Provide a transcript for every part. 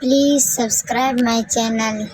Please subscribe my channel.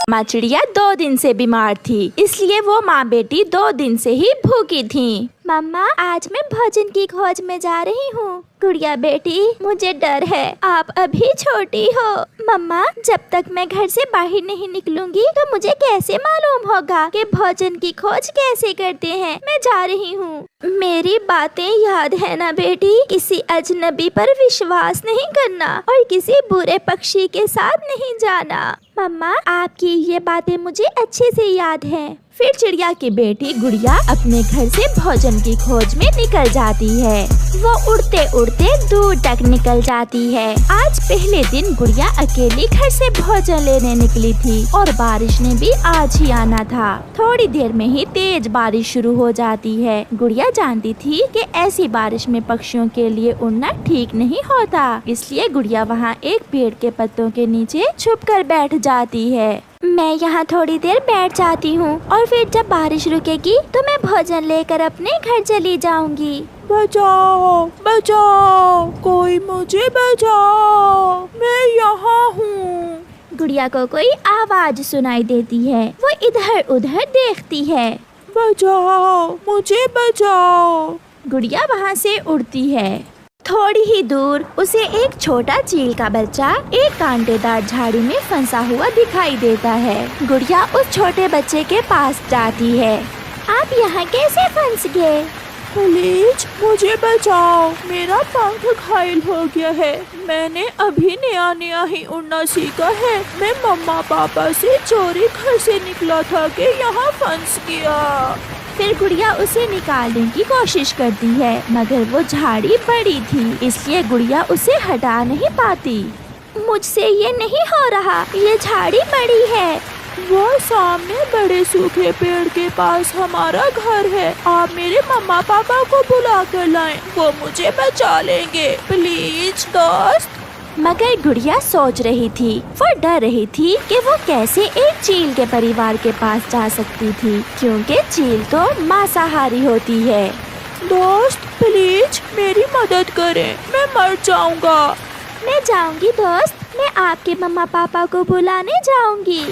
माँ चिड़िया 2 दिन से बीमार थी, इसलिए वो माँ बेटी 2 दिन से ही भूखी थी। मम्मा, आज मैं भोजन की खोज में जा रही हूँ। गुड़िया बेटी, मुझे डर है, आप अभी छोटी हो। मम्मा, जब तक मैं घर से बाहर नहीं निकलूंगी तो मुझे कैसे मालूम होगा कि भोजन की खोज कैसे करते हैं। मैं जा रही हूँ। मेरी बातें याद है ना बेटी, किसी अजनबी पर विश्वास नहीं करना और किसी बुरे पक्षी के साथ नहीं जाना। मम्मा, आपकी ये बातें मुझे अच्छे से याद है। फिर चिड़िया की बेटी गुड़िया अपने घर से भोजन की खोज में निकल जाती है। वो उड़ते उड़ते दूर तक निकल जाती है। आज पहले दिन गुड़िया अकेली घर से भोजन लेने निकली थी और बारिश ने भी आज ही आना था। थोड़ी देर में ही तेज बारिश शुरू हो जाती है। गुड़िया जानती थी कि ऐसी बारिश में पक्षियों के लिए उड़ना ठीक नहीं होता, इसलिए गुड़िया वहाँ एक पेड़ के पत्तों के नीचे छुप कर बैठ जाती है। मैं यहाँ थोड़ी देर बैठ जाती हूँ और फिर जब बारिश रुकेगी तो मैं भोजन लेकर अपने घर चली जाऊंगी। बचाओ बचाओ, कोई मुझे बचाओ, मैं यहाँ हूँ। गुड़िया को कोई आवाज सुनाई देती है। वो इधर उधर देखती है। बचाओ, मुझे बचाओ। गुड़िया वहाँ से उड़ती है। थोड़ी ही दूर उसे एक छोटा चील का बच्चा एक कांटेदार झाड़ी में फंसा हुआ दिखाई देता है। गुड़िया उस छोटे बच्चे के पास जाती है। आप यहाँ कैसे फंस गए? प्लीज मुझे बचाओ, मेरा पंख घायल हो गया है। मैंने अभी नया नया ही उड़ना सीखा है। मैं मम्मा पापा से चोरी घर से निकला था कि यहाँ फंस गया। फिर गुड़िया उसे निकालने की कोशिश करती है, मगर वो झाड़ी बड़ी थी, इसलिए गुड़िया उसे हटा नहीं पाती। मुझसे ये नहीं हो रहा, ये झाड़ी बड़ी है। वो सामने बड़े सूखे पेड़ के पास हमारा घर है। आप मेरे मम्मा पापा को बुला कर लाएं, वो मुझे बचा लेंगे। प्लीज दोस्त। मगर गुड़िया सोच रही थी, वो डर रही थी कि वो कैसे एक चील के परिवार के पास जा सकती थी, क्योंकि चील तो मांसाहारी होती है। दोस्त प्लीज मेरी मदद करें, मैं मर जाऊंगा। मैं जाऊंगी दोस्त, मैं आपके मम्मा पापा को बुलाने जाऊंगी।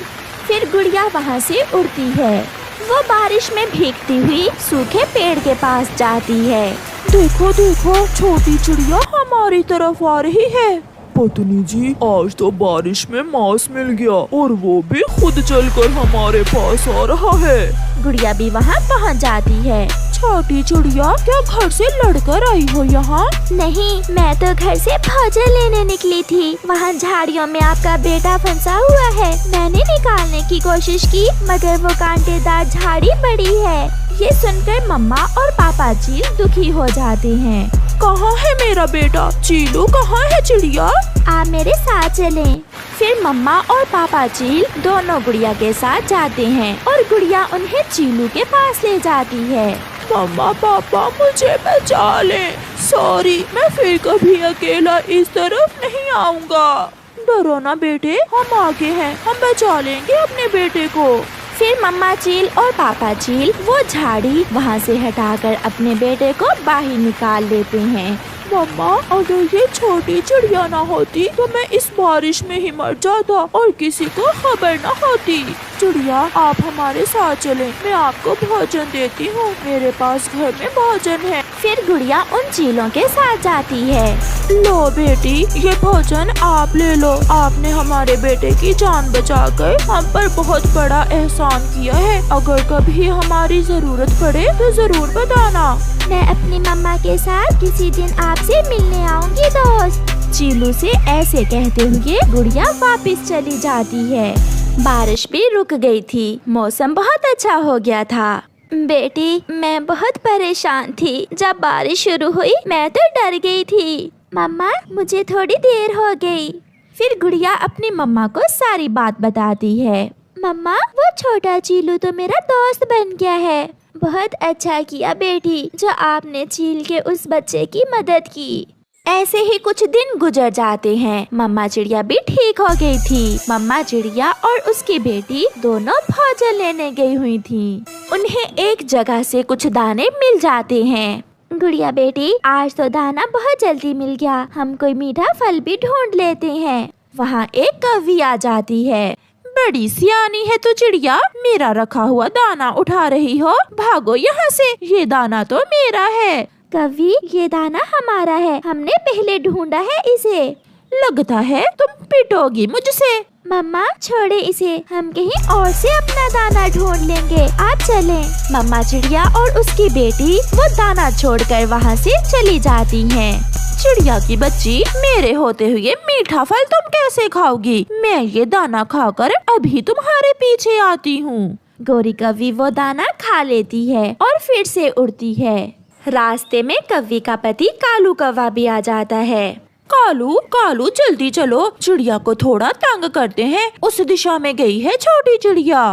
फिर गुड़िया वहाँ से उड़ती है। वो बारिश में भीगती हुई सूखे पेड़ के पास जाती है। देखो देखो, छोटी चिड़िया हमारी तरफ आ रही है। पत्नी जी, आज तो बारिश में मांस मिल गया और वो भी खुद चलकर हमारे पास आ रहा है। गुड़िया भी वहाँ पहुँच जाती है। छोटी चिड़िया, क्या घर से लड़कर आई हो यहाँ? नहीं, मैं तो घर से भोजन लेने निकली थी। वहाँ झाड़ियों में आपका बेटा फंसा हुआ है। मैंने निकालने की कोशिश की, मगर वो कांटेदार झाड़ी बड़ी है। ये सुनकर मम्मा और पापा चील दुखी हो जाते हैं। कहाँ है मेरा बेटा? चीलू कहाँ है चिड़िया? आप मेरे साथ चलें। फिर मम्मा और पापा चील दोनों गुड़िया के साथ जाते हैं और गुड़िया उन्हें चीलू के पास ले जाती है। मम्मा पापा मुझे बचा लें। सॉरी, मैं फिर कभी अकेला इस तरफ नहीं आऊँगा। डरो ना बेटे, हम आगे हैं, हम बचा लेंगे अपने बेटे को। फिर मम्मा चील और पापा चील वो झाड़ी वहाँ से हटाकर अपने बेटे को बाहर निकाल लेते हैं। मम्मा, अगर ये छोटी चिड़िया ना होती तो मैं इस बारिश में ही मर जाता और किसी को खबर ना होती। चिड़िया, आप हमारे साथ चलें, मैं आपको भोजन देती हूँ। मेरे पास घर में भोजन है। फिर गुड़िया उन चीलों के साथ जाती है। लो बेटी, ये भोजन आप ले लो। आपने हमारे बेटे की जान बचाकर हम पर बहुत बड़ा एहसान किया है। अगर कभी हमारी जरूरत पड़े तो जरूर बताना। मैं अपनी मम्मा के साथ किसी दिन आपसे मिलने आऊंगी दोस्त। चीलू से ऐसे कहते हुए गुड़िया वापस चली जाती है। बारिश भी रुक गई थी, मौसम बहुत अच्छा हो गया था। बेटी, मैं बहुत परेशान थी। जब बारिश शुरू हुई मैं तो डर गई थी। मम्मा, मुझे थोड़ी देर हो गई। फिर गुड़िया अपनी मम्मा को सारी बात बताती है। मम्मा, वो छोटा चीलू तो मेरा दोस्त बन गया है। बहुत अच्छा किया बेटी, जो आपने चील के उस बच्चे की मदद की। ऐसे ही कुछ दिन गुजर जाते हैं। मम्मा चिड़िया भी ठीक हो गई थी। मम्मा चिड़िया और उसकी बेटी दोनों भोजन लेने गई हुई थी। उन्हें एक जगह से कुछ दाने मिल जाते हैं। गुड़िया बेटी, आज तो दाना बहुत जल्दी मिल गया। हम कोई मीठा फल भी ढूंढ लेते हैं। वहाँ एक कौवी आ जाती है। बड़ी सियानी है तो चिड़िया, मेरा रखा हुआ दाना उठा रही हो। भागो यहाँ से, ये दाना तो मेरा है। कौवी, ये दाना हमारा है, हमने पहले ढूंढा है इसे। लगता है तुम पिटोगी मुझसे। मम्मा छोड़े इसे, हम कहीं और से अपना दाना ढूंढ लेंगे, आप चलें। मम्मा चिड़िया और उसकी बेटी वो दाना छोड़कर वहाँ से चली जाती हैं। चिड़िया की बच्ची, मेरे होते हुए मीठा फल तुम कैसे खाओगी? मैं ये दाना खाकर अभी तुम्हारे पीछे आती हूँ। गोरी कौवी वो दाना खा लेती है और फिर से उड़ती है। रास्ते में कौवी का पति कालू कौवा भी आ जाता है। कालू कालू जल्दी चलो, चिड़िया को थोड़ा तंग करते हैं। उस दिशा में गई है छोटी चिड़िया।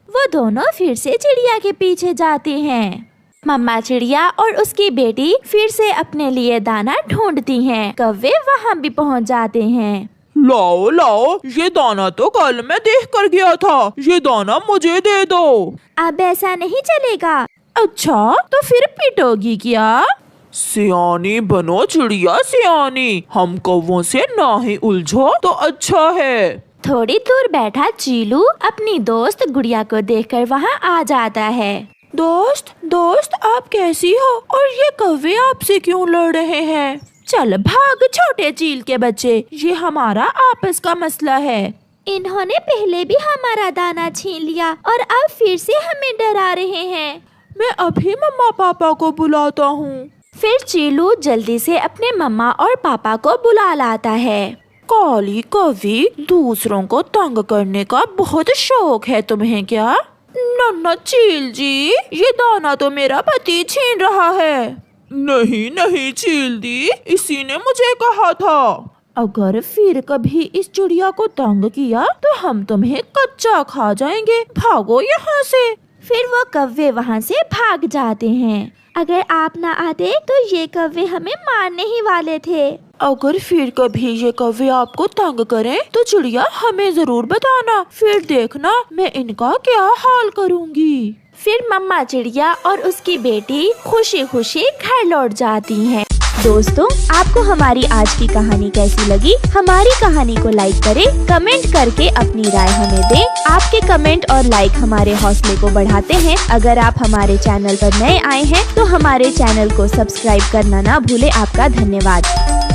वो दोनों फिर से चिड़िया के पीछे जाते हैं। मम्मा चिड़िया और उसकी बेटी फिर से अपने लिए दाना ढूंढती हैं। कौवे वहाँ भी पहुँच जाते हैं। लाओ लाओ, ये दाना तो कल मैं देख कर गया था, ये दाना मुझे दे दो। अब ऐसा नहीं चलेगा। अच्छा, तो फिर पिटोगी क्या? सियानी बनो चिड़िया सियानी, हम कौवों से ना ही उलझो तो अच्छा है। थोड़ी दूर बैठा चीलू अपनी दोस्त गुड़िया को देखकर वहाँ आ जाता है। दोस्त दोस्त, आप कैसी हो? और ये कौवे आपसे क्यों लड़ रहे हैं? चल भाग छोटे चील के बच्चे, ये हमारा आपस का मसला है। इन्होंने पहले भी हमारा दाना छीन लिया और अब फिर से हमें डरा रहे हैं। मैं अभी मम्मा पापा को बुलाता हूँ। फिर चीलू जल्दी से अपने मम्मा और पापा को बुला लाता है। काली कौवी, दूसरों को तंग करने का बहुत शौक है तुम्हें क्या? नन्ना चील जी, ये दाना तो मेरा पति छीन रहा है। नहीं नहीं चील दी, इसी ने मुझे कहा था। अगर फिर कभी इस चिड़िया को तंग किया तो हम तुम्हें कच्चा खा जाएंगे, भागो यहाँ से। फिर वो कौवे वहाँ से भाग जाते हैं। अगर आप ना आते तो ये कौवे हमें मारने ही वाले थे। अगर फिर कभी ये कौवे आपको तंग करें तो चिड़िया हमें जरूर बताना, फिर देखना मैं इनका क्या हाल करूँगी। फिर मम्मा चिड़िया और उसकी बेटी खुशी खुशी घर लौट जाती हैं। दोस्तों, आपको हमारी आज की कहानी कैसी लगी? हमारी कहानी को लाइक करें, कमेंट करके अपनी राय हमें दें। आपके कमेंट और लाइक हमारे हौसले को बढ़ाते हैं। अगर आप हमारे चैनल पर नए आए हैं तो हमारे चैनल को सब्सक्राइब करना ना भूलें। आपका धन्यवाद।